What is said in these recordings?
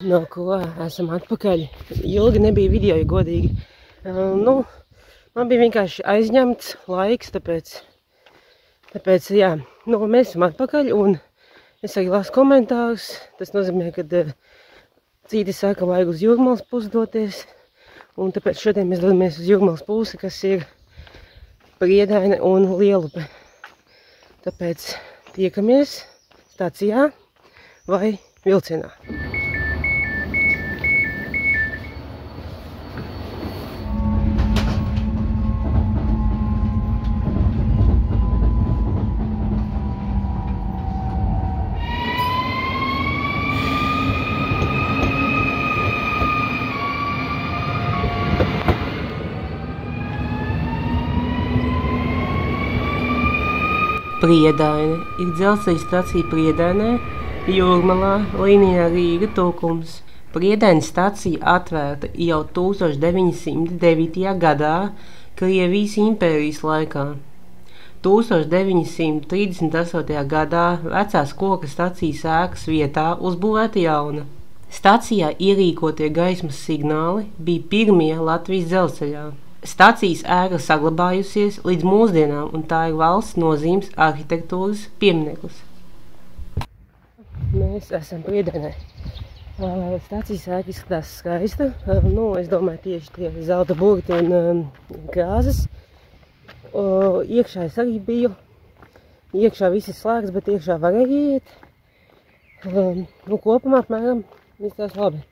No ko esam atpakaļ. Ilgi nebija video, ja godīgi. Man bija vienkārši aizņemts laiks, tāpēc jā, mēs esam atpakaļ un es arī lasu komentārus. Tas nozīmē, ka citi saka, vajag uz Jūrmalas pusi doties. Un tāpēc šodien mēs dodamies uz Jūrmalas pusi, kas ir Priedaine un Lielupe. Tāpēc tiekamies stacijā vai vilcienā. Priedaine ir dzelzceļa stacija Priedainē, Jūrmalā, līnijā Rīga Tukums. Priedaines stacija atvērta jau 1909. gadā Krievijas impērijas laikā. 1938. gadā vecās koka stacijas ēkas vietā uzbūvēta jauna. Stacijā ierīkotie gaismas signāli bija pirmie Latvijas dzelzceļā. Stacijas ēka saglabājusies līdz mūsdienām, un tā ir valsts nozīmes arhitektūras piemineklis. Mēs esam Priedainē. Stacijas ēka izskatās skaista. Es domāju, tieši tie zelta burti un krāzes. Iekšā es arī biju. Iekšā viss ir slēgts, bet iekšā varēja iet. Kopumā apmēram izskatās labi.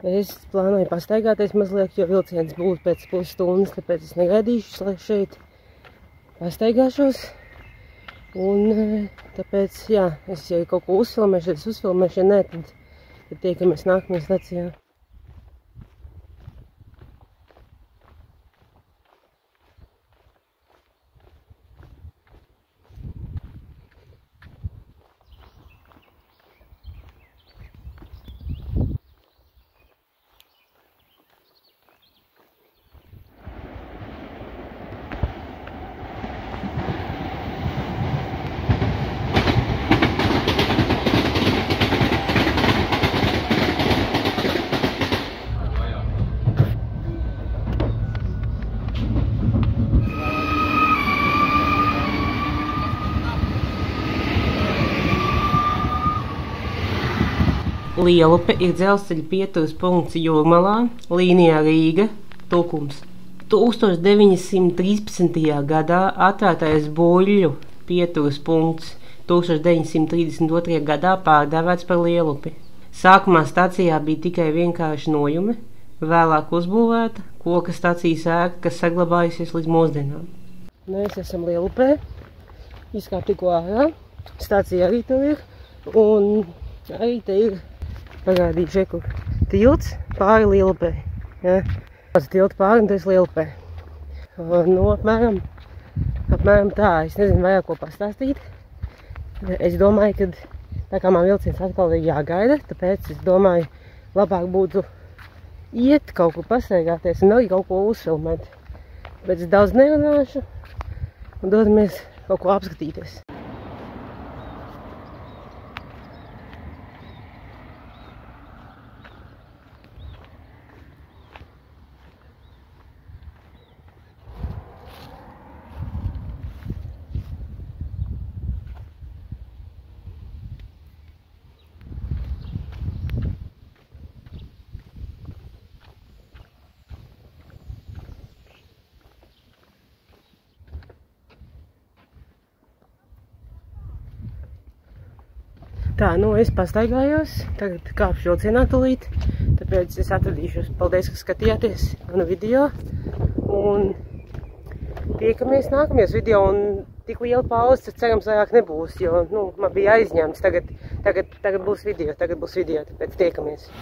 Es plānoju pastaigāties mazliet, jo vilciens būs pēc pusstundas, tāpēc es negaidīšu, lai šeit pastaigāšos. Un tāpēc, jā, es jau kaut ko uzfilmēšu, tad es uzfilmēšu, ja nē, tad tiekamies nākamajā stacijā. Lielupe ir dzelzceļa pieturas punkts Jūrmalā, līnijā Rīga Tukums. 1913. gadā atvērtais Buļļu pieturas punkts 1932. gadā pārdēvēts par Lielupi. Sākumā stacijā bija tikai vienkārši nojume, vēlāk uzbūvēta koka stacijas ēka, kas saglabājusies līdz mūsdienām. Mēs esam Lielupē, izkāp tikko ārā, stacija arī tur ir, un arī te ir parādīšu, kur tilts pāri Lielupē. Ja? Tas tilts pāri un tas Lielupē. Apmēram tā, es nezinu vairāk ko pastāstīt. Es domāju, ka tā kā man vilciens atkal ir jāgaida, tāpēc es domāju, labāk būtu iet kaut kur pastaigāties un arī kaut ko uzfilmēt. Bet es daudz nerunāšu un dodamies kaut ko apskatīties. Tā, es pastaigājos, tagad kāpšu vilcienā tūlīt, tāpēc es atradīšos. Paldies, ka skatījāties manu video, un tiekamies nākamajos video, un tik liela pauze, tad cerams vairāk nebūs, jo, man bija aizņemts, tagad būs video, tāpēc tiekamies.